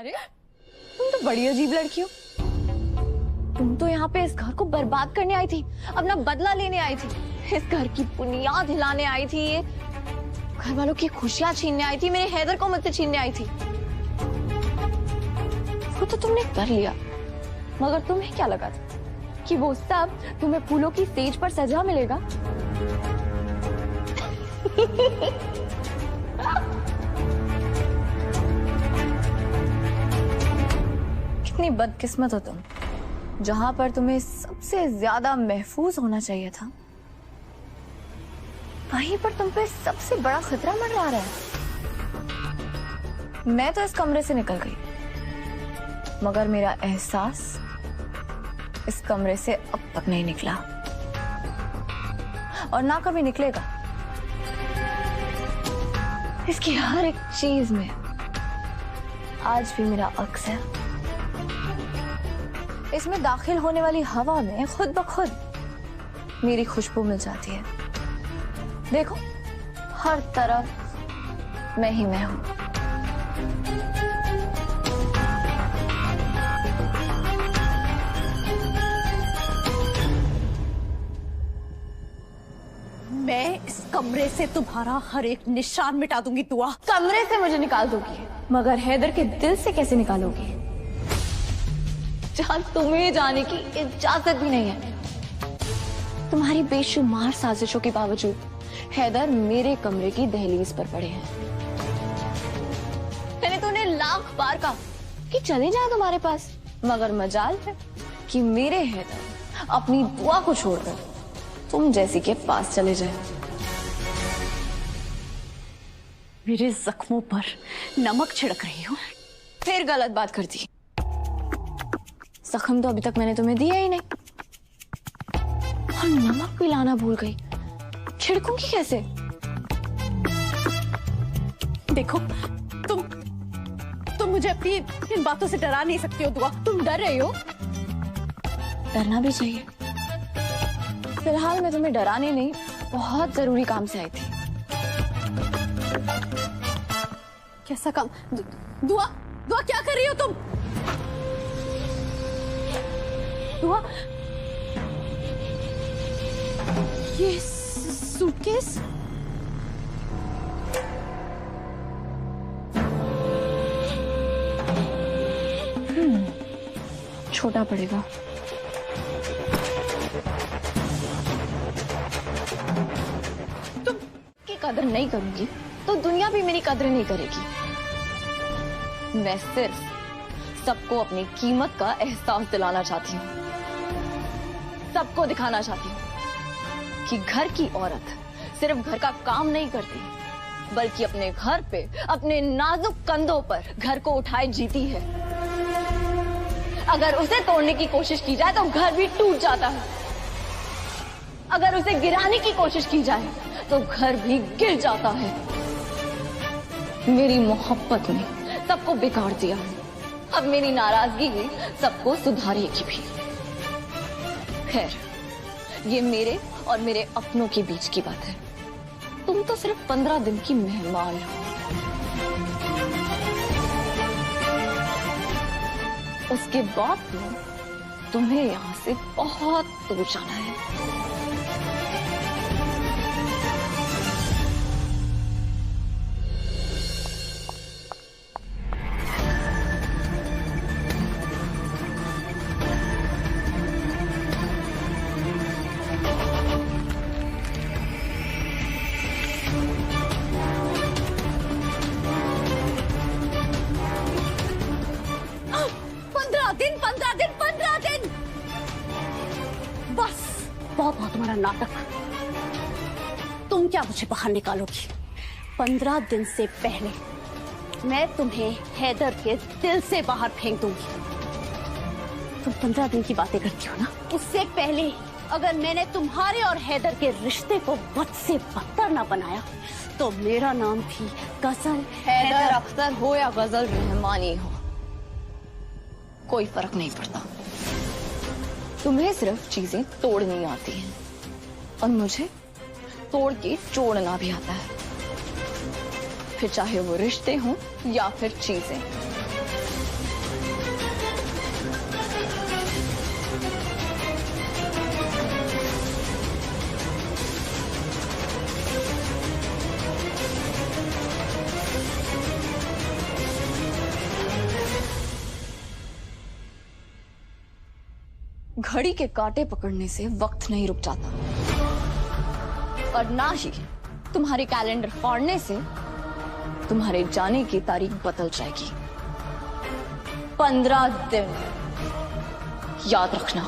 अरे तुम तो बड़ी अजीब लड़की हो। तुम तो यहाँ पे इस घर को बर्बाद करने आई थी, अपना बदला लेने आई थी, इस घर की बुनियाद हिलाने आई थी, ये घर वालों की खुशियां छीनने आई थी, मेरे हैदर को मुझसे छीनने आई थी। वो तो तुमने कर लिया, मगर तुम्हें क्या लगा था कि वो सब तुम्हें फूलों की स्टेज पर सजा मिलेगा? कितनी बदकिस्मत हो तुम, जहां पर तुम्हें सबसे ज्यादा महफूज होना चाहिए था, वहीं पर तुम पे सबसे बड़ा खतरा मंडरा रहा है। मैं तो इस कमरे से निकल गई, मगर मेरा एहसास इस कमरे से अब तक नहीं निकला और ना कभी निकलेगा। इसकी हर एक चीज में आज भी मेरा अक्स है। इसमें दाखिल होने वाली हवा में खुद ब खुद मेरी खुशबू मिल जाती है। देखो, हर तरफ मैं ही मैं हूं। मैं इस कमरे से तुम्हारा हर एक निशान मिटा दूंगी दुआ। कमरे से मुझे निकाल दोगी, मगर हैदर के दिल से कैसे निकालोगी, जहां तुम्हें जाने की इजाजत भी नहीं है। तुम्हारी बेशुमार साजिशों के बावजूद हैदर मेरे कमरे की दहलीज पर पड़े हैं। मैंने तो उन्हें लाख बार कहा कि चले जाए तुम्हारे पास, मगर मजाल है कि मेरे हैदर अपनी दुआ को छोड़कर तुम जैसी के पास चले जाए। मेरे जख्मों पर नमक छिड़क रही हो। फिर गलत बात करती। जख्म तो अभी तक मैंने तुम्हें दिया ही नहीं, और नमक भी लाना भूल गई। छिड़कूंगी कैसे? देखो, तुम मुझे अपनी इन बातों से डरा नहीं सकती हो दुआ। तुम डर रही हो। डरना भी चाहिए। फिलहाल मैं तुम्हें डराने नहीं, बहुत जरूरी काम से आई थी। कैसा काम? दुआ, दुआ क्या कर रही हो तुम? दुआ, ये सूटकेस? छोटा पड़ेगा। तुम की कदर नहीं करूंगी तो दुनिया भी मेरी कदर नहीं करेगी। मैं सिर्फ सबको अपनी कीमत का एहसास दिलाना चाहती हूँ, सबको दिखाना चाहती हूँ कि घर की औरत सिर्फ घर का काम नहीं करती, बल्कि अपने घर पे अपने नाजुक कंधों पर घर को उठाए जीती है। अगर उसे तोड़ने की कोशिश की जाए तो घर भी टूट जाता है, अगर उसे गिराने की कोशिश की जाए तो घर भी गिर जाता है। मेरी मोहब्बत ने सबको बिगाड़ दिया है, अब मेरी नाराजगी ही सबको सुधारेगी भी। खैर, ये मेरे और मेरे अपनों के बीच की बात है। तुम तो सिर्फ 15 दिन की मेहमान हो। उसके बाद तुम्हें यहाँ से बहुत दूर जाना है। बहुत तुम्हारा नाटक। तुम क्या मुझे बाहर निकालोगी? 15 दिन से पहले मैं तुम्हें हैदर के दिल से बाहर फेंक दूंगी। तुम 15 दिन की बातें करती हो ना, उससे पहले अगर मैंने तुम्हारे और हैदर के रिश्ते को बद से बदतर ना बनाया तो मेरा नाम भी गजल हैदर अख्तर हो या गजल रहमानी हो, कोई फर्क नहीं पड़ता। तुम्हें सिर्फ चीजें तोड़नी आती हैं और मुझे तोड़ के जोड़ना भी आता है, फिर चाहे वो रिश्ते हों या फिर चीजें। घड़ी के कांटे पकड़ने से वक्त नहीं रुक जाता और ना ही तुम्हारे कैलेंडर फाड़ने से तुम्हारे जाने की तारीख बदल जाएगी। 15 दिन याद रखना।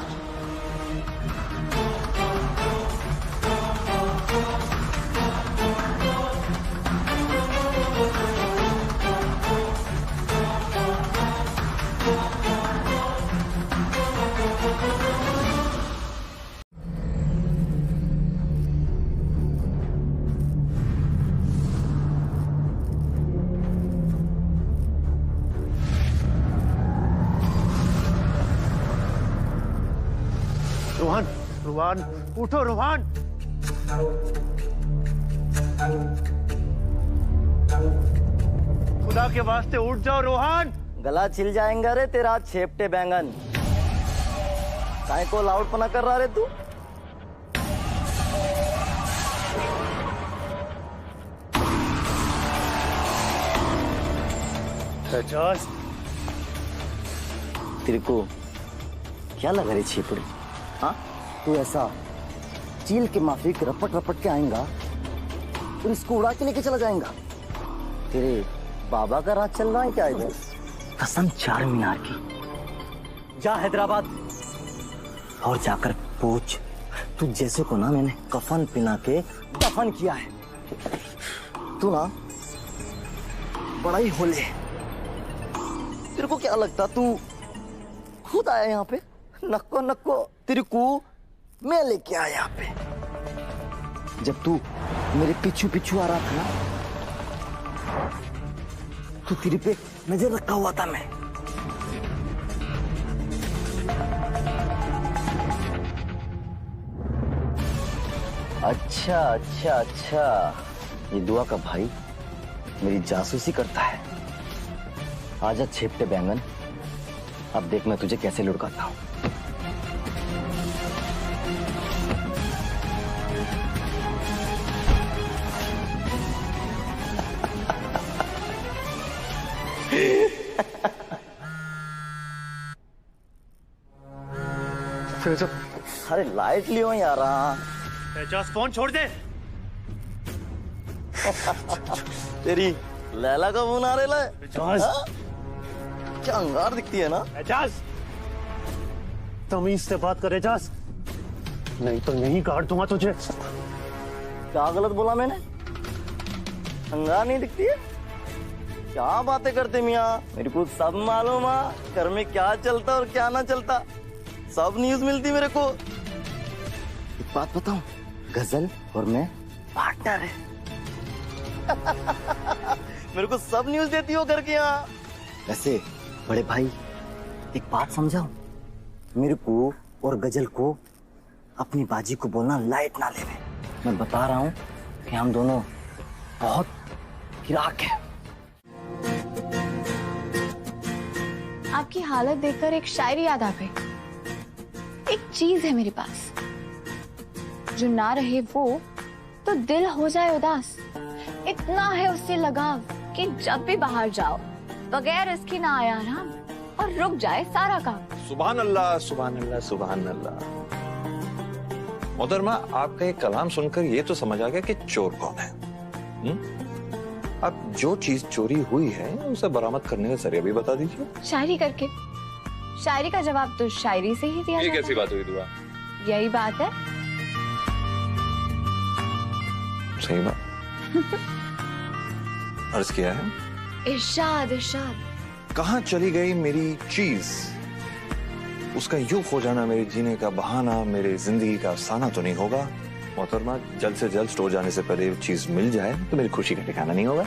रोहन, रोहन, उठो रोहन। खुदा के वास्ते उठ जाओ रोहन। गला छिल जाएगा रे तेरा छेपटे बैंगन। काय को लाउडपना कर रहा रे तू? एजाज, तेरे को क्या लगा रे छेपड़ी? हाँ, तू ऐसा चील के माफिक रपट रपट के आएगा और इसको उड़ा के लेके चला जाएगा? तेरे बाबा का राज चल रहा है क्या इधर? कसम चार मीनार की। जा हैदराबाद और जाकर पूछ, तू जैसे को ना मैंने कफन पिना के दफन किया है। तू ना बड़ा ही होले। तेरे को क्या लगता तू खुद आया यहाँ पे? नक्को नक्को तेरे को मैं लेके आया यहाँ पे। जब तू मेरे पीछू पीछू आ रहा था ना, तो तेरे पे नजर रखा हुआ था मैं। अच्छा अच्छा अच्छा, ये दुआ का भाई मेरी जासूसी करता है। आजा छेपटे बैंगन, अब देख मैं तुझे कैसे लुढ़काता हूं। अरे लाइट लियो यार। एजाज, फोन छोड़ दे। तेरी लैला का फोन आ रहा है। एजाज, क्या अंगार दिखती है ना। एजाज, तमीज से बात कर एजाज, नहीं तो यहीं काट दूंगा तुझे। क्या गलत बोला मैंने? अंगार नहीं दिखती है? क्या बातें करते मियाँ, मेरे को सब मालूम है घर में क्या चलता और क्या ना चलता। सब न्यूज मिलती मेरे को। एक बात बताऊं, गजल और मैं पार्टनर है। मेरे को सब न्यूज देती हो घर के यहाँ। वैसे बड़े भाई, एक बात समझाओ, मेरे को और गजल को अपनी बाजी को बोलना लाइट ना लेवे। मैं बता रहा हूं कि हम दोनों बहुत गिराक हैं। आपकी हालत देखकर एक शायरी याद आ गई। एक चीज है मेरे पास, जो ना रहे वो तो दिल हो जाए उदास। इतना है उससे लगाव कि जब भी बाहर जाओ बगैर इसकी ना आया आराम और रुक जाए सारा काम। सुभान अल्लाह, सुभान अल्लाह, सुभान अल्लाह। मोहतरमा, आपका ये कलाम सुनकर ये तो समझ आ गया कि चोर कौन है। अब जो चीज चोरी हुई है उसे बरामद करने का जरिया भी बता दीजिए। शायरी करके। शायरी का जवाब तो शायरी से ही दिया ये जाता कैसी है। बात हुई दुआ? यही बात है। सही बात। अर्ज किया है। इरशाद इरशाद। कहाँ चली गई मेरी चीज? उसका यूं खो जाना मेरे जीने का बहाना, मेरे जिंदगी का अफसाना तो नहीं होगा। मोहतरमा, जल्द से जल्द स्टोर जाने से पहले चीज मिल जाए तो मेरी खुशी का ठिकाना नहीं होगा।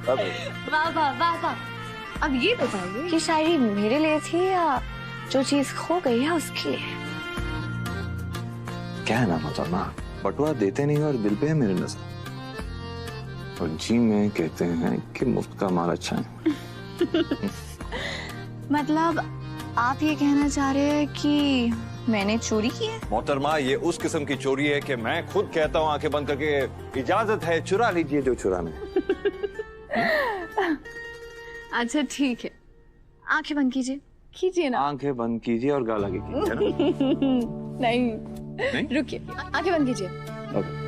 वाह वाह वाह वाह। अब ये बताइए कि शायरी मेरे लिए थी या जो चीज खो गई है उसके लिए? क्या है ना मोहतरमा, बटुआ देते नहीं और दिल पे है मेरे नजर। और जी में कहते हैं कि मुफ्त का माल अच्छा है। मतलब आप ये कहना चाह रहे हैं कि मैंने चोरी की है? मोहतरमा, ये उस किस्म की चोरी है कि मैं खुद कहता हूँ आंखें बंद करके, इजाजत है चुरा लीजिए जो चुराना है। अच्छा ठीक है, आंखें बंद कीजिए। कीजिए ना। आंखें बंद कीजिए और गाल आगे कीजिए, है ना? नहीं, रुकिए, आंखें बंद कीजिए। ओके।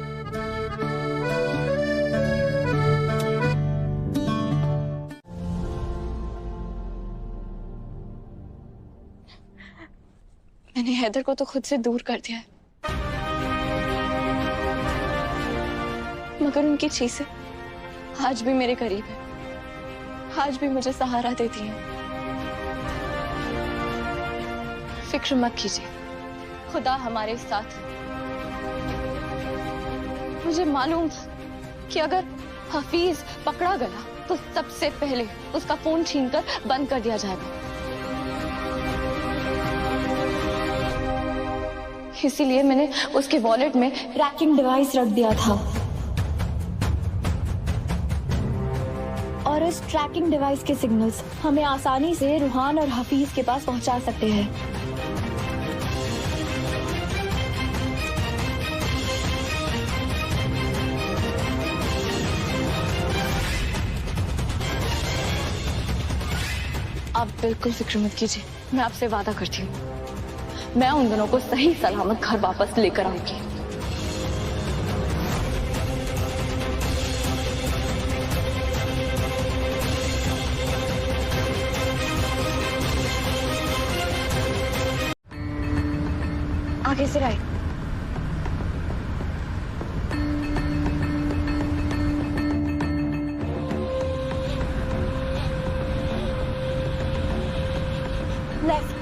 मैंने हैदर को तो खुद से दूर कर दिया है, मगर उनकी चीजें आज भी मेरे करीब है, आज भी मुझे सहारा देती हैं। फिक्र मत कीजिए, खुदा हमारे साथ है। मुझे मालूम था कि अगर हफीज पकड़ा गया तो सबसे पहले उसका फोन छीनकर बंद कर दिया जाएगा। इसीलिए मैंने उसके वॉलेट में ट्रैकिंग डिवाइस रख दिया था, और इस ट्रैकिंग डिवाइस के सिग्नल्स हमें आसानी से रूहान और हफीज के पास पहुंचा सकते हैं। आप बिल्कुल फिक्र मत कीजिए, मैं आपसे वादा करती हूँ, मैं उन दोनों को सही सलामत घर वापस लेकर आऊंगी। आगे से राइट। लेफ्ट।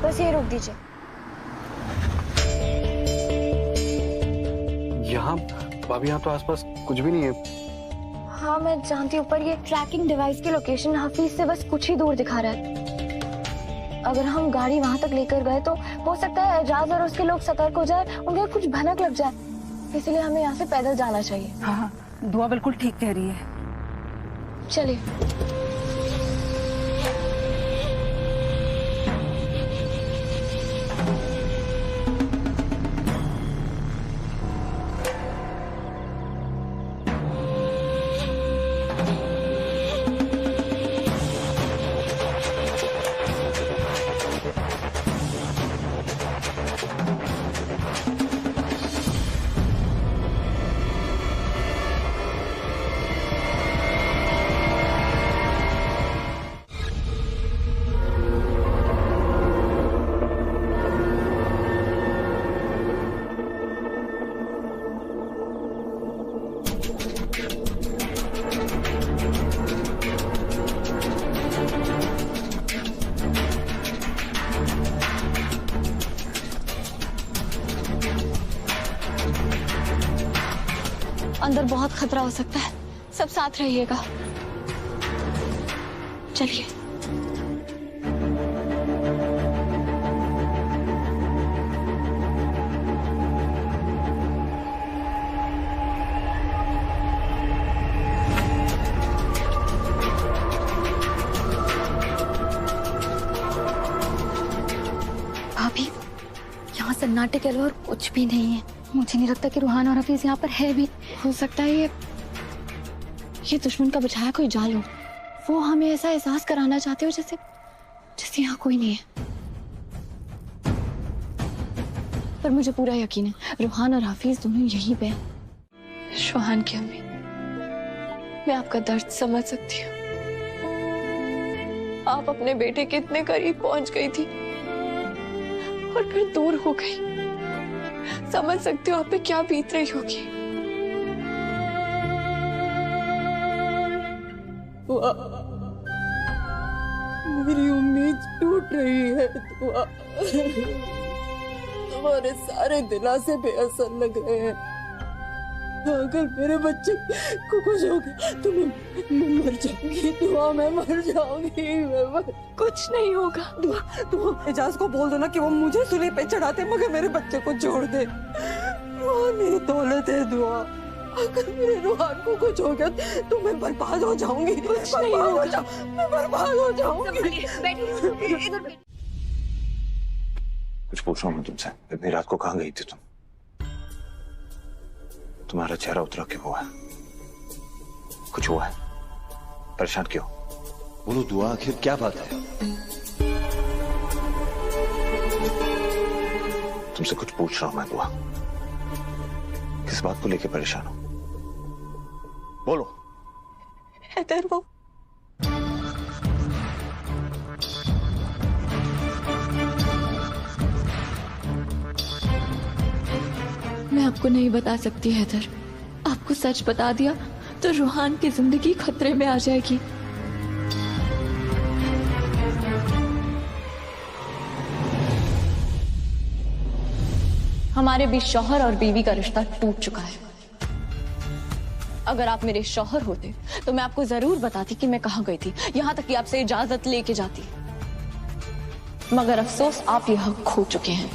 बस ये रोक दीजिए। यहाँ भाभी, यहाँ तो आसपास कुछ भी नहीं है। हाँ मैं जानती हूँ, पर ये ट्रैकिंग डिवाइस की लोकेशन हफीज से बस कुछ ही दूर दिखा रहा है। अगर हम गाड़ी वहां तक लेकर गए तो हो सकता है एजाज और उसके लोग सतर्क हो जाए, उन्हें कुछ भनक लग जाए, इसलिए हमें यहाँ से पैदल जाना चाहिए। हाँ, दुआ बिल्कुल ठीक कह रही है। चलिए। अंदर बहुत खतरा हो सकता है, सब साथ रहिएगा। चलिए। भाभी, यहाँ सन्नाटे के अलावा और कुछ भी नहीं है। मुझे नहीं लगता कि रूहान और हफीज यहाँ पर है भी। हो सकता है ये दुश्मन का बिछाया कोई जाल हो। वो हमें ऐसा एहसास कराना चाहते हो जैसे यहाँ कोई नहीं है। पर मुझे पूरा यकीन है रूहान और हफीज दोनों यहीं पे हैं। शोहान की अम्मी, मैं आपका दर्द समझ सकती हूँ। आप अपने बेटे के इतने करीब पहुंच गई थी और फिर दूर हो गई। समझ सकती हो आप पे क्या बीत रही होगी। मेरी उम्मीद टूट रही है। दुआ, तुम्हारे सारे दिलासे बेअसर लग रहे हैं। अगर मेरे बच्चे को कुछ हो गया तो मैं मर जाऊंगी। दुआ, मैं मर जाऊंगी। कुछ नहीं होगा। दुआ, तुम एजाज को बोल दो ना कि वो मुझे सूली पे चढ़ाते मगर मेरे बच्चे को छोड़ दे। रूहान मेरी दौलत है। दुआ, अगर मेरे रूहान को कुछ हो गया तो मैं बर्बाद हो जाऊंगी। कुछ नहीं होगा। मैं बर्बाद हो जाऊंगी। कुछ पूछ रहा हूँ मैं तुमसे, इतनी रात को कहाँ गई थी तुम? तुम्हारा चेहरा उतरा क्यों हुआ है? कुछ हुआ है? परेशान क्यों? बोलो दुआ, आखिर क्या बात है? तुमसे कुछ पूछ रहा हूं मैं दुआ। किस बात को लेके परेशान हो? बोलो। हैदर, वो मैं आपको नहीं बता सकती हैदर। आपको सच बता दिया तो रूहान की जिंदगी खतरे में आ जाएगी। हमारे बीच शौहर और बीवी का रिश्ता टूट चुका है। अगर आप मेरे शौहर होते तो मैं आपको जरूर बताती कि मैं कहां गई थी, यहां तक कि आपसे इजाजत लेके जाती। मगर अफसोस आप यह हक खो चुके हैं।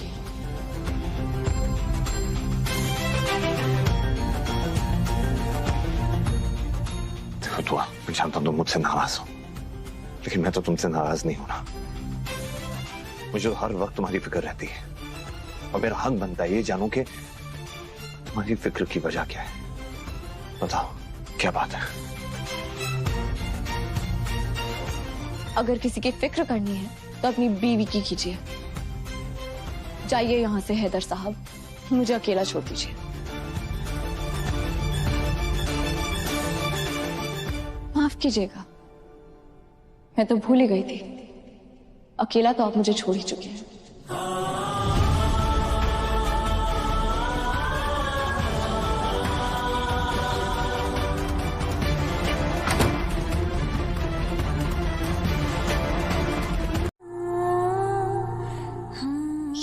देखो दुआ, मैं जानता हूं तुम मुझसे नाराज हो, लेकिन मैं तो तुमसे नाराज नहीं हूं ना। मुझे तो हर वक्त तुम्हारी फिक्र रहती है और मेरा हक बनता है ये जानूं कि तुम्हारी फिक्र की वजह क्या है। बताओ क्या बात है? अगर किसी की फिक्र करनी है तो अपनी बीवी की कीजिए। जाइए यहां से हैदर साहब, मुझे अकेला छोड़ दीजिए। माफ कीजिएगा, मैं तो भूल ही गई थी। अकेला तो आप मुझे छोड़ ही चुके हैं।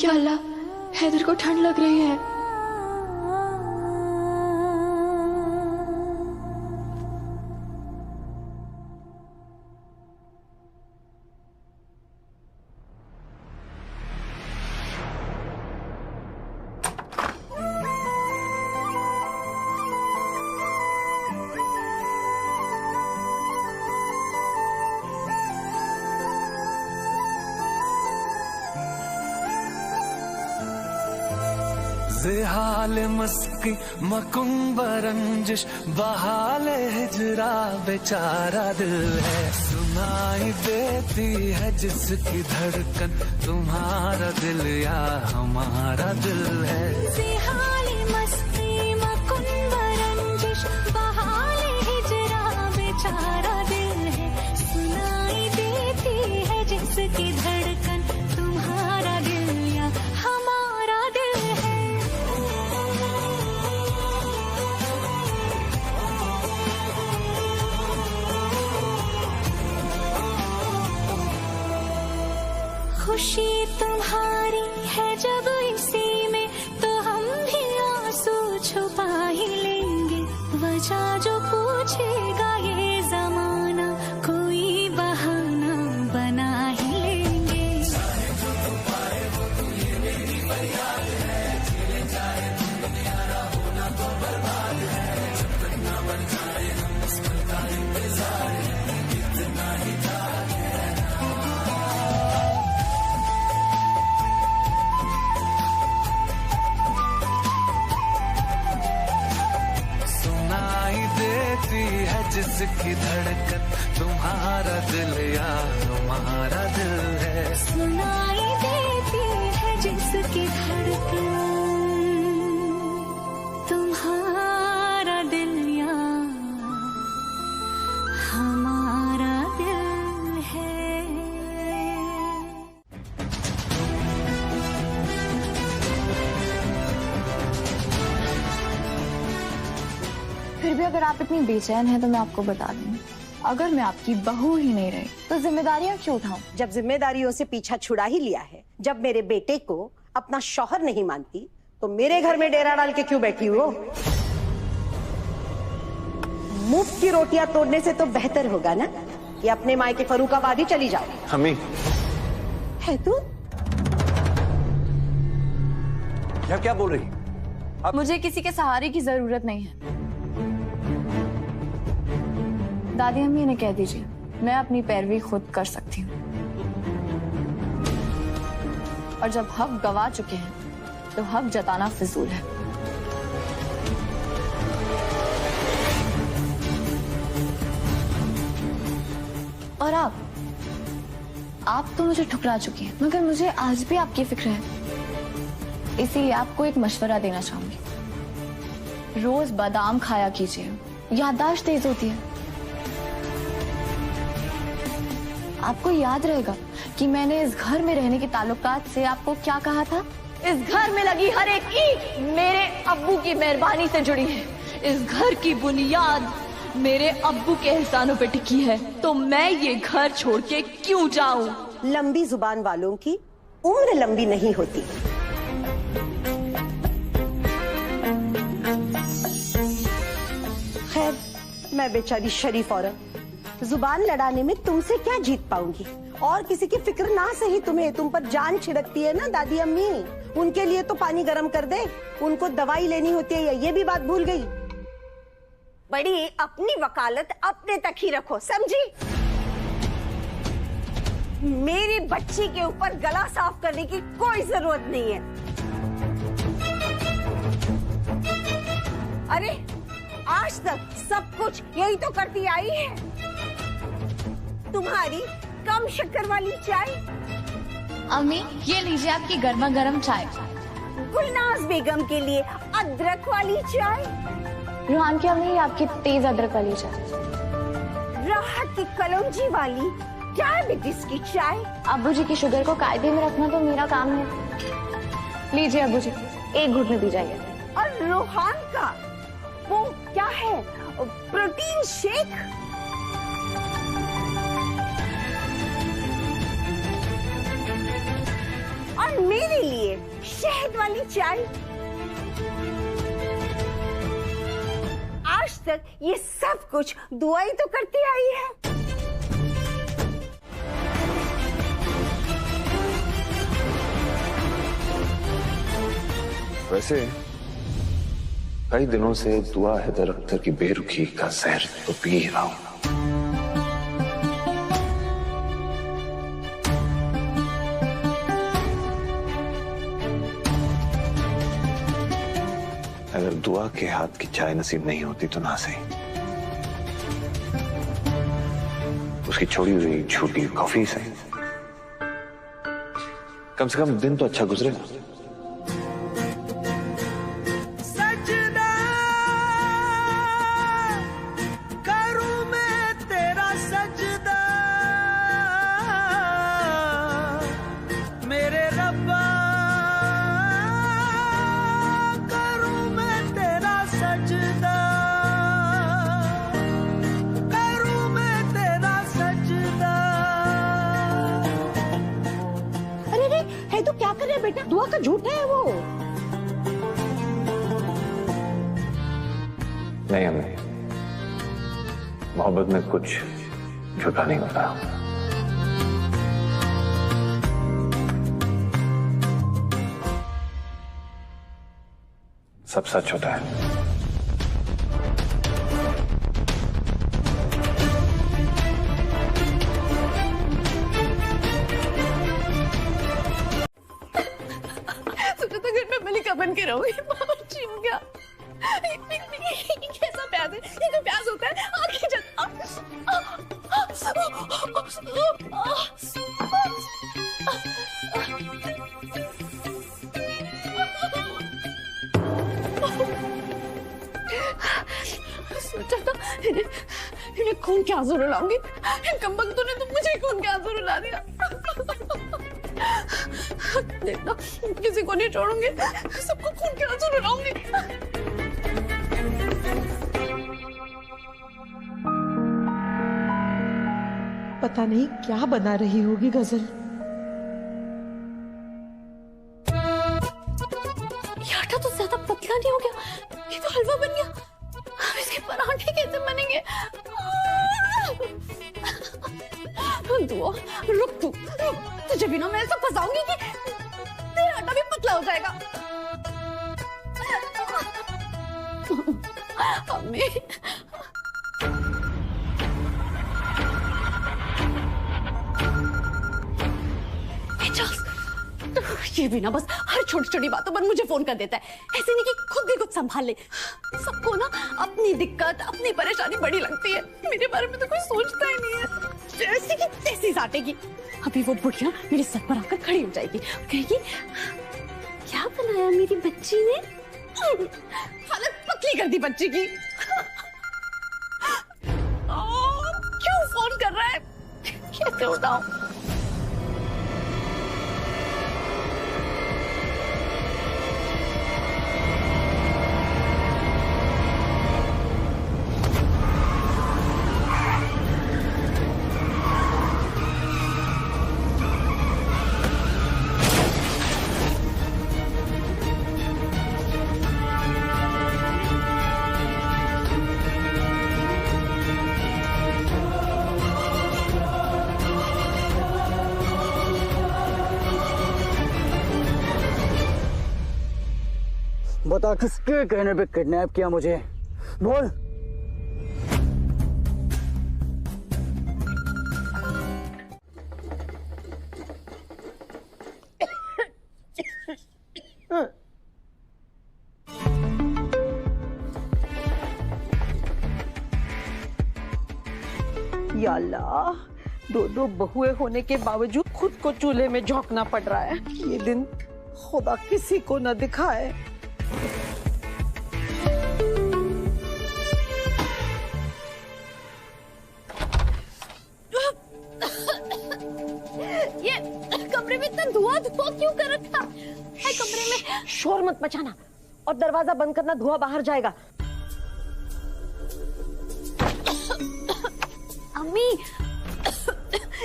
या अल्लाह, हैदर को ठंड लग रही है। ज़ेहाल मस्की मकुंब रंजिश बहाल हिजरा बेचारा दिल है। सुनाई देती है जिसकी धड़कन तुम्हारा दिल या हमारा दिल है। ज़ेहाल मस्की मकुंब रंजिश बहाल हिजरा बेचारा दिल है। सुनाई देती है जिसकी धड़कन तुम्हारा दिल या हमारा दिल है। खुशी तुम्हारी है जब इसी में, तो हम भी आंसू छुपा ही लेंगे। वजह जो पूछेगा ये जमाना, कोई बहाना बना ही लेंगे। सुनाई देती है जिसकी धड़कन तुम्हारा दिल या हमारा दिल है। सुनाई देती है जिसकी धड़कन तुम्हारा दिल या हमारा दिल है। फिर भी अगर आप इतनी बेचैन हैं तो मैं आपको बता दूं, अगर मैं आपकी बहू ही नहीं रही तो जिम्मेदारियां क्यों उठाऊं? जब जिम्मेदारियों से पीछा छुड़ा ही लिया है, जब मेरे बेटे को अपना शौहर नहीं मानती, तो मेरे घर में डेरा डाल के क्यों बैठी हो? मुफ्त की रोटियां तोड़ने से तो बेहतर होगा ना कि अपने मायके फर्रुखाबाद ही चली जाओ। अम्मी, है तू? क्या बोल रही? मुझे किसी के सहारे की जरूरत नहीं है। दादी अम्मी ने कह दीजिए, मैं अपनी पैरवी खुद कर सकती हूँ। और जब हक गवा चुके हैं तो हक जताना फिजूल है। और आप तो मुझे ठुकरा चुकी हैं, मगर मुझे आज भी आपकी फिक्र है। इसीलिए आपको एक मशवरा देना चाहूंगी। रोज बादाम खाया कीजिए, याददाश्त तेज होती है। आपको याद रहेगा कि मैंने इस घर में रहने के ताल्लुकात से आपको क्या कहा था? इस घर में लगी हर एक ईंट मेरे अब्बू की मेहरबानी से जुड़ी है। इस घर की बुनियाद मेरे अब्बू के एहसानों पे टिकी है, तो मैं ये घर छोड़ के क्यों जाऊं? लंबी जुबान वालों की उम्र लंबी नहीं होती। खैर, मैं बेचारी शरीफ औरत जुबान लड़ाने में तुमसे क्या जीत पाऊंगी। और किसी की फिक्र ना सही तुम्हें, तुम पर जान छिड़कती है ना दादी अम्मी, उनके लिए तो पानी गर्म कर दे, उनको दवाई लेनी होती है, ये भी बात भूल गई। बड़ी अपनी वकालत अपने तक ही रखो, समझी? मेरी बच्ची के ऊपर गला साफ करने की कोई जरूरत नहीं है। अरे आज तक सब कुछ यही तो करती आई है। तुम्हारी कम शक्कर वाली चाय। अम्मी, ये लीजिए आपकी गर्मा गर्म चाय। गुलनाज बेगम के लिए अदरक वाली चाय। रूहान की अम्मी, आपकी तेज अदरक वाली चाय। राहत की कलौंजी वाली डायबिटीज की चाय। अब्बू जी की शुगर को कायदे में रखना तो मेरा काम है। लीजिए अब्बू जी, एक घूंट में पी जाइए। और रूहान का वो क्या है, प्रोटीन शेक। और मेरे लिए शहद वाली चाय। आज तक ये सब कुछ दुआ ही तो करती आई है। वैसे कई दिनों से दुआ हैदर अख्तर की बेरुखी का जहर तो पी ही रहा हूं। अगर दुआ के हाथ की चाय नसीब नहीं होती तो ना सही, उसकी छोड़ी हुई छूटी कॉफी सही, कम से कम दिन तो अच्छा गुजरेगा। बेटा दुआ का झूठ है वो। नहीं अम्मी, मोहब्बत में कुछ झूठा नहीं होता। सब सच होता है। बन के रहोगे, चिम गया। कैसा प्याज है? ये तो प्याज होता है। आगे सोचा था इन्हें खून के आंसू रुलाऊंगी, इन कमबख्तों ने तो मुझे खून के आंसू रुला दिया। देखना, किसी को नहीं छोड़ूंगी, सबको खून के आंसू रुलाऊंगी। पता नहीं क्या बना रही होगी गजल। ये आटा तो ज्यादा पतला नहीं हो गया, ये तो हलवा बन गया। अब इसके पराठे कैसे बनेंगे? दुआ, रुक तू, तुझे भी ना मैं ऐसा फंसाऊंगी कि तेरा आटा भी पतला हो जाएगा। अम्मी, ये भी ना बस हर छोटी छोटी बातों पर मुझे फोन कर देता है। ऐसे नहीं कि खुद भी कुछ संभाल ले। सबको ना अपनी दिक्कत, अपनी परेशानी बड़ी लगती है, मेरे बारे में तो कोई सोचता ही नहीं है। जैसी की तैसी साटेगी। अभी वो बुढ़िया मेरे सर पर आकर खड़ी हो जाएगी, कहेगी क्या बनाया मेरी बच्ची ने, हालत पतली कर दी बच्ची की। क्यों फोन कर रहा है, कैसे उठाऊं? बता किसके कहने पे किडनैप किया मुझे, बोल। या अल्लाह, दो बहुएं होने के बावजूद खुद को चूल्हे में झोंकना पड़ रहा है। ये दिन खुदा किसी को न दिखाए। ये कमरे में इतना धुआं क्यों कर रखा है? कमरे में शोर मत मचाना और दरवाजा बंद करना, धुआं बाहर जाएगा। अम्मी,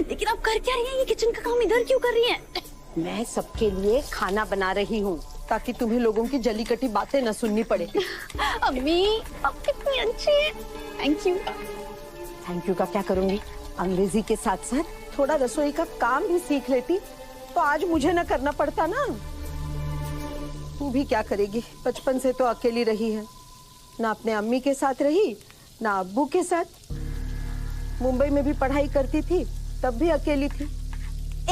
लेकिन आप कर क्या रही हैं? ये किचन का काम इधर क्यों कर रही हैं? मैं सबके लिए खाना बना रही हूँ ताकि तुम्हें लोगों की जली कटी बातें न सुननी पड़े। अम्मी, आप कितनी अच्छी हैं। Thank you. थैंक यू का क्या करूंगी, अंग्रेजी के साथ साथ थोड़ा रसोई का काम भी सीख लेती तो आज मुझे न करना पड़ता ना। तू भी क्या करेगी, बचपन से तो अकेली रही है, ना अपने अम्मी के साथ रही ना अब्बू के साथ। मुंबई में भी पढ़ाई करती थी तब भी अकेली थी।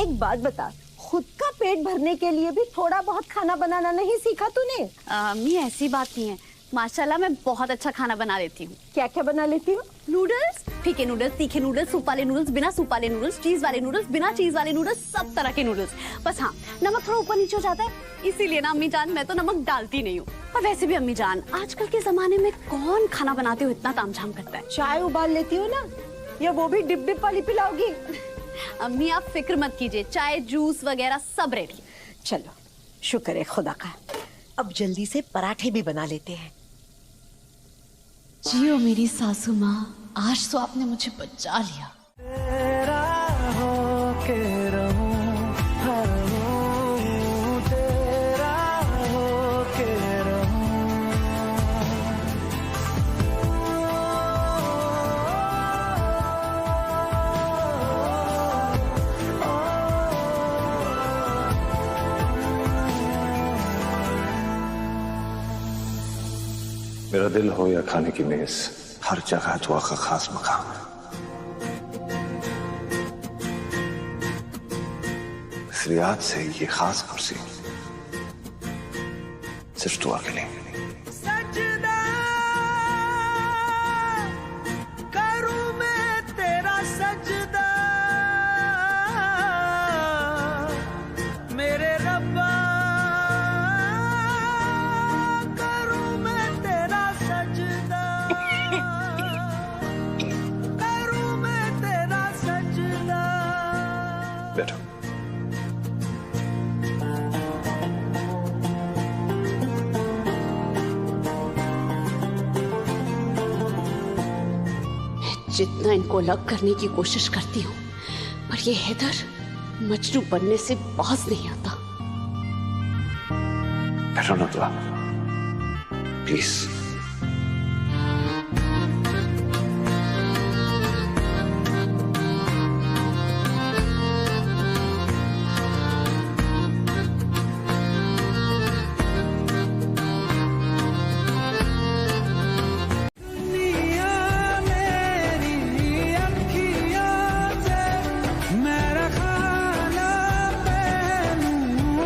एक बात बता, खुद का पेट भरने के लिए भी थोड़ा बहुत खाना बनाना नहीं सीखा तूने? अम्मी ऐसी बात नहीं है, माशाल्लाह मैं बहुत अच्छा खाना बना लेती हूँ। क्या क्या बना लेती हूँ? नूडल्स, फीके नूडल्स, तीखे नूडल्स, सूप वाले नूडल्स, बिना सूप वाले नूडल्स, चीज वाले नूडल्स, बिना चीज वाले नूडल्स, सब तरह के नूडल्स। बस हाँ, नमक थोड़ा ऊपर नीचे हो जाता है, इसीलिए ना अम्मी जान मैं तो नमक डालती नहीं हूँ। और वैसे भी अम्मी जान, आजकल के जमाने में कौन खाना बनाते हो इतना तामझाम करता है। चाय उबाल लेती हो ना, या वो भी डिप डिप वाली पिलाओगी? अम्मी आप फिक्र मत कीजिए, चाय जूस वगैरह सब रेडी। चलो शुक्र है खुदा का। अब जल्दी से पराठे भी बना लेते हैं। जियो मेरी सासू माँ, आज तो आपने मुझे बचा लिया। तेरा होके रहूं, तेरा होके रहूं। मेरा दिल हो या खाने की मेज, हर जगह दुआ का खास मकाम है। इस रियाद से ये खास कुर्सी सिर्फ दुआ के लिए। सजदा करूं मैं तेरा सजदा, मेरे रब्बा करूं मैं तेरा सजदा, करूं मैं तेरा सजदा। बैठो। जितना इनको अलग करने की कोशिश करती हूँ, पर ये हैदर मजनू बनने से बाज नहीं आता। बैठो ना दुआ, प्लीज।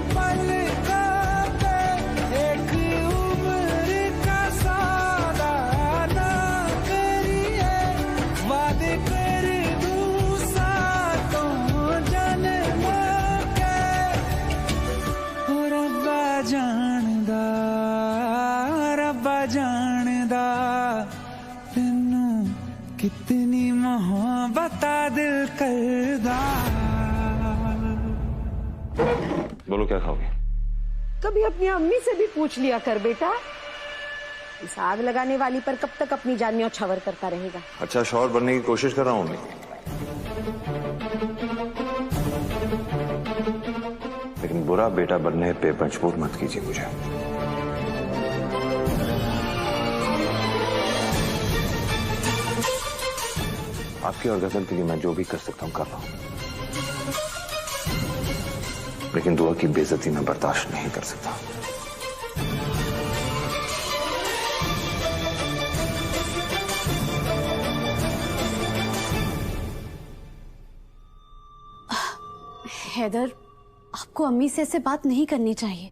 पल का पे एक उम्र का सा करदा। बोलो क्या खाओगे? कभी अपनी अम्मी से भी पूछ लिया कर बेटा, इस आग लगाने वाली पर कब तक अपनी जान न्यौछावर करता रहेगा। अच्छा शौहर बनने की कोशिश कर रहा हूँ मैं, लेकिन बुरा बेटा बनने पे मजबूर मत कीजिए मुझे। आपकी और गजल के लिए मैं जो भी कर सकता हूँ कर रहा हूँ, लेकिन दुआ की बेइज्जती मैं बर्दाश्त नहीं कर सकता। हैदर, आपको अम्मी से ऐसे बात नहीं करनी चाहिए।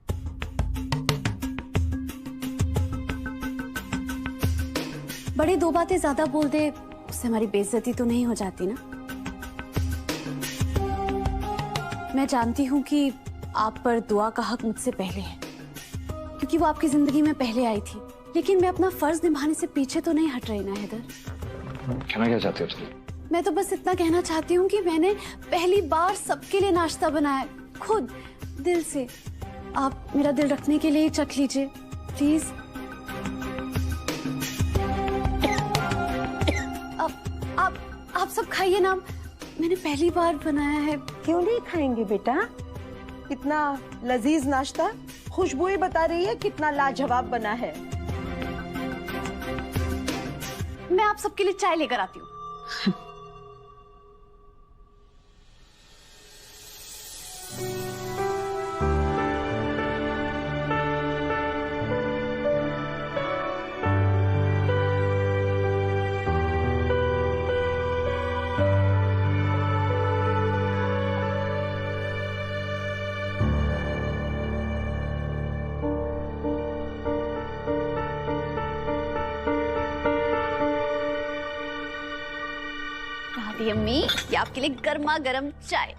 बड़े दो बातें ज्यादा बोल दे, उससे हमारी बेइज्जती तो नहीं हो जाती ना। मैं जानती हूँ कि आप पर दुआ का हक मुझसे पहले है, क्योंकि वो आपकी जिंदगी में पहले आई थी, लेकिन मैं अपना फर्ज निभाने से पीछे तो नहीं हट रही ना हैदर। कहना क्या चाहते हो तुम? मैं तो बस इतना कहना चाहती हूँ कि मैंने पहली बार सबके लिए नाश्ता बनाया, खुद दिल से। आप मेरा दिल रखने के लिए ही चख लीजिए प्लीज। आप सब खाइए ना, मैंने पहली बार बनाया है। क्यों नहीं खाएंगे बेटा, कितना लजीज नाश्ता, खुशबू ही बता रही है कितना लाजवाब बना है। मैं आप सबके लिए चाय लेकर आती हूँ। दादी अम्मी, ये आपके लिए गर्मा गर्म चाय।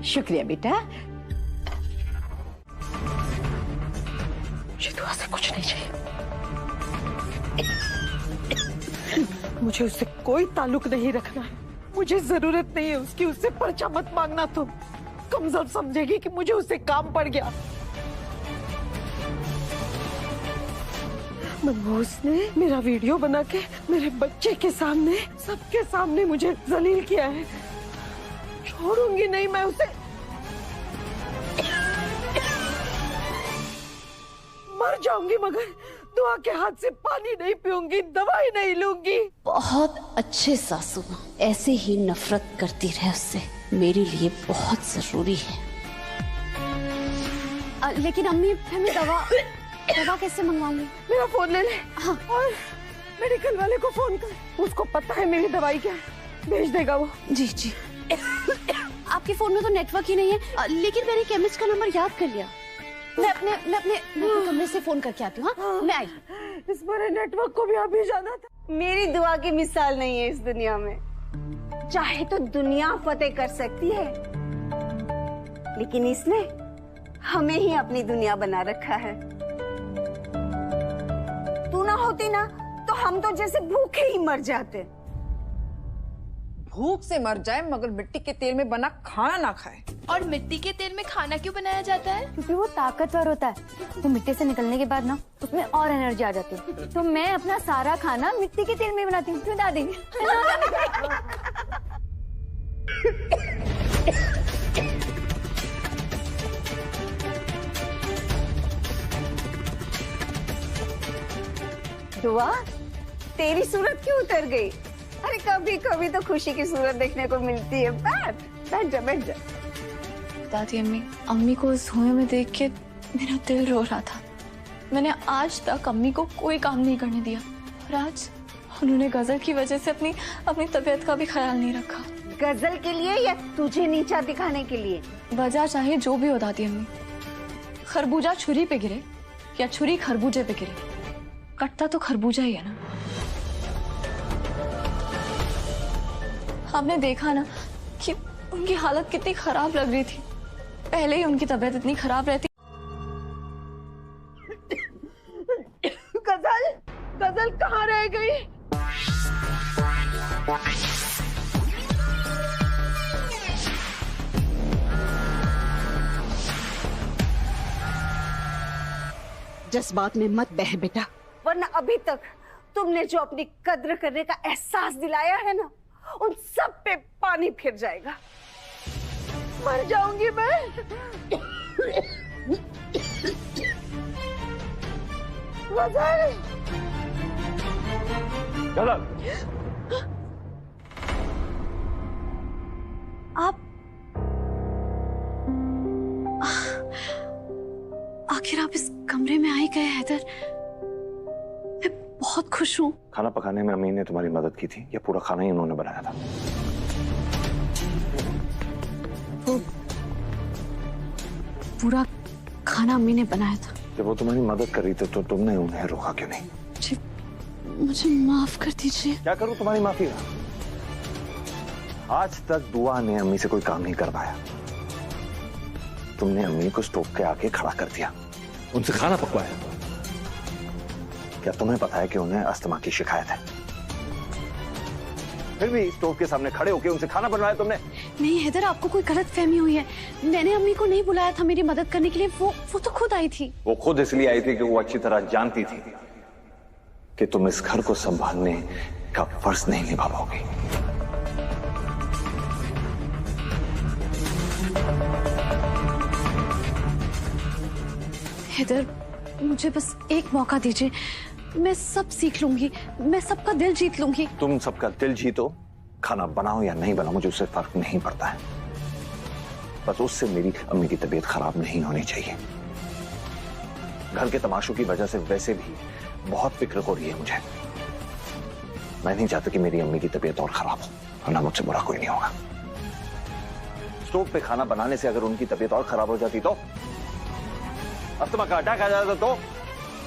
शुक्रिया बेटा। मुझे दुआ से कुछ नहीं चाहिए, मुझे उससे कोई ताल्लुक नहीं रखना है, मुझे जरूरत नहीं है उसकी, उससे पर्चा मत मांगना तुम, कमजोर समझेगी कि मुझे उससे काम पड़ गया। मनमोहस ने मेरा वीडियो बना के मेरे बच्चे के सामने, सबके सामने मुझे जलील किया है, छोड़ूंगी नहीं मैं उसे, मर जाऊंगी मगर दुआ के हाथ से पानी नहीं पीऊंगी, दवाई नहीं लूंगी। बहुत अच्छे सासू माँ, ऐसे ही नफरत करती रहे उससे, मेरे लिए बहुत जरूरी है। लेकिन अम्मी फिर मैं दवा कैसे मंगवाऊंगी? मेरा फोन ले ले। हाँ। और मेडिकल वाले को फोन कर, उसको पता है मेरी दवाई क्या है, भेज देगा वो। जी जी। आपके फोन में तो नेटवर्क ही नहीं है, लेकिन मैंने केमिस्ट का नंबर याद कर लिया। मैं अपने कमरे से फोन करके आती हूँ। हाँ, मैं आई। इस बार नेटवर्क को भी अभी जाना था। मेरी दुआ की मिसाल नहीं है इस दुनिया में, चाहे तो दुनिया फतेह कर सकती है, लेकिन इसने हमें ही अपनी दुनिया बना रखा है। तू ना होती ना तो हम तो जैसे भूखे ही मर जाते। भूख से मर जाए मगर मिट्टी के तेल में बना खाना ना खाए। और मिट्टी के तेल में खाना क्यों बनाया जाता है? क्योंकि वो ताकतवर होता है, तो मिट्टी से निकलने के बाद ना उसमें और एनर्जी आ जाती है। तो मैं अपना सारा खाना मिट्टी के तेल में बनाती हूँ। क्यों दादी? दुआ, तेरी सूरत क्यों उतर गई? अरे कभी कभी तो खुशी की सूरत देखने को मिलती है। बैठ जा बैठ जा। दादी अम्मी को उस धुएं में देख के मेरा दिल रो रहा था। मैंने आज तक अम्मी को कोई काम नहीं करने दिया, और आज उन्होंने गजल की वजह से अपनी तबीयत का भी ख्याल नहीं रखा। गजल के लिए या तुझे नीचा दिखाने के लिए? वजह चाहे जो भी हो दादी अम्मी, खरबूजा छुरी पे गिरे या छुरी खरबूजे पे गिरे, कटता तो खरबूजा ही है ना। आपने देखा ना कि उनकी हालत कितनी खराब लग रही थी, पहले ही उनकी तबीयत इतनी खराब रहती। गजल जज्बात में मत बह बेटा, वरना अभी तक तुमने जो अपनी कद्र करने का एहसास दिलाया है ना, उन सब पे पानी फिर जाएगा। मर जाऊंगी मैं। गजल, आप आखिर आप इस कमरे में आई गए हैदर, मैं बहुत खुश हूँ। खाना पकाने में अम्मी ने तुम्हारी मदद की थी, या पूरा खाना ही उन्होंने बनाया था? पूरा खाना अम्मी ने बनाया था। जब वो तुम्हारी मदद कर रही थी तो तुमने उन्हें रोका क्यों नहीं? मुझे माफ कर दीजिए। क्या करूं तुम्हारी माफी का? आज तक दुआ ने अम्मी से कोई काम नहीं करवाया। तुमने अम्मी को स्टोव के आगे खड़ा कर दिया, उनसे खाना पकवाया। क्या तुम्हें पता है कि उन्हें अस्थमा की शिकायत है? फिर भी स्टोव के सामने खड़े होकर उनसे खाना बनवाया तुमने। नहीं हैदर, आपको कोई गलत फहमी हुई है। मैंने अम्मी को नहीं बुलाया था मेरी मदद करने के लिए, वो तो खुद आई थी। वो खुद इसलिए आई थी कि वो अच्छी तरह जानती थी कि तुम इस घर को संभालने का फर्ज नहीं निभा पाओगी। हैदर, मुझे बस एक मौका दीजिए, मैं सब सीख लूंगी, मैं सबका दिल जीत लूंगी। तुम सबका दिल जीतो, खाना बनाओ या नहीं बनाओ, मुझे उससे फर्क नहीं पड़ता है। बस उससे मेरी अम्मी की तबीयत खराब नहीं होनी चाहिए। घर के तमाशों की वजह से वैसे भी बहुत फिक्र हो रही है मुझे। मैं नहीं चाहता कि मेरी अम्मी की तबीयत और खराब हो, वरना मुझसे बुरा कोई नहीं होगा। स्टोव पे खाना बनाने से अगर उनकी तबीयत और खराब हो जाती तो अस्थमा का अटैक आ जाता तो?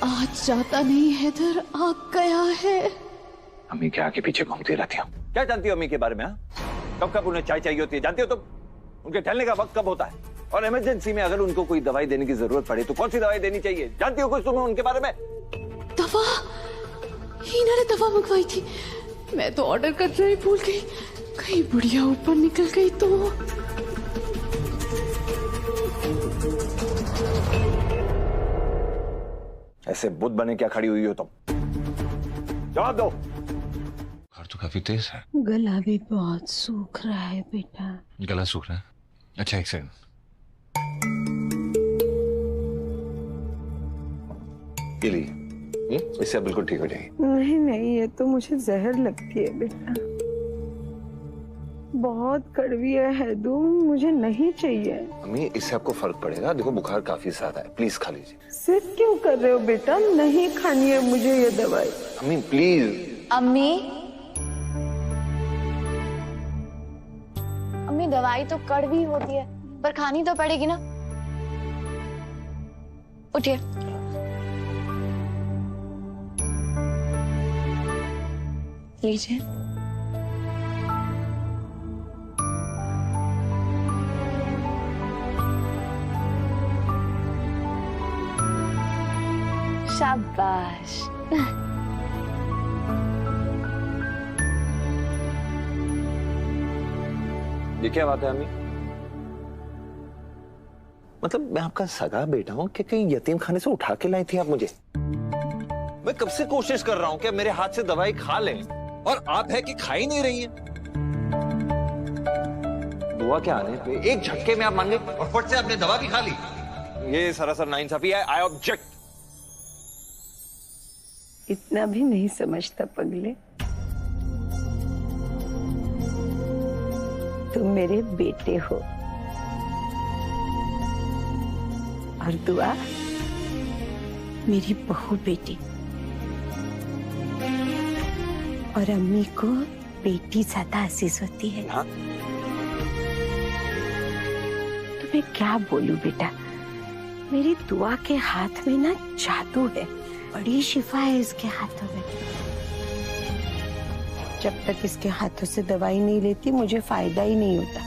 आज जाता नहीं हैदर, आ गया है। अम्मी के आगे पीछे घूमती रहती हो। क्या जानती हो अम्मी के बारे में? कब कब उन्हें चाय चाहिए होती है जानती हो तुम? उनके ठहरने का वक्त कब होता है? और इमरजेंसी में अगर उनको कोई दवाई देने की जरूरत पड़े तो कौन सी दवाई देनी चाहिए? जानती हो कुछ तुम्हें उनके बारे में? दवा? हीना ने दवा मंगवाई थी, मैं तो ऑर्डर करना ही भूल गई। कहीं बुढ़िया ऊपर निकल गई तो। ऐसे बुद्ध बने क्या खड़ी हुई हो तुम? जवाब दो। बुखार तो काफी तेज है। गला भी बहुत सूख रहा है बेटा। गला सूख रहा है? अच्छा, एक सेकंड। ये लीजिए, इससे बिल्कुल ठीक हो जाएगी। नहीं नहीं, ये तो मुझे जहर लगती है बेटा, बहुत कड़वी है दूं, मुझे नहीं चाहिए। अम्मी, इससे आपको फर्क पड़ेगा। देखो बुखार काफी ज्यादा है, प्लीज खा लीजिए। सिर्फ क्यों कर रहे हो बेटा? नहीं खानी है मुझे ये दवाई। अम्मी प्लीज। अम्मी, अम्मी दवाई तो कड़वी होती है, पर खानी तो पड़ेगी ना। उठिए। लीजिए। शाबाश। ये क्या बात है अम्मी? मतलब मैं आपका सगा बेटा हूं कि कहीं यतीम खाने से उठा के लाई थी आप मुझे? मैं कब से कोशिश कर रहा हूं कि मेरे हाथ से दवाई खा लें, और आप है कि खा ही नहीं रही हैं। दुआ क्या आने पे एक झटके में आप मान गए और फट से आपने दवा भी खा ली। ये सरासर नाइंसाफी है। I object. इतना भी नहीं समझता पगले। तुम मेरे बेटे हो और दुआ मेरी बहू बेटी, और अम्मी को बेटी ज्यादा अजीज होती है। हाँ? तुम्हें क्या बोलूं बेटा, मेरी दुआ के हाथ में ना जादू है, बड़ी शिफा है इसके हाथों में। जब तक इसके हाथों से दवाई नहीं लेती मुझे फायदा ही नहीं होता।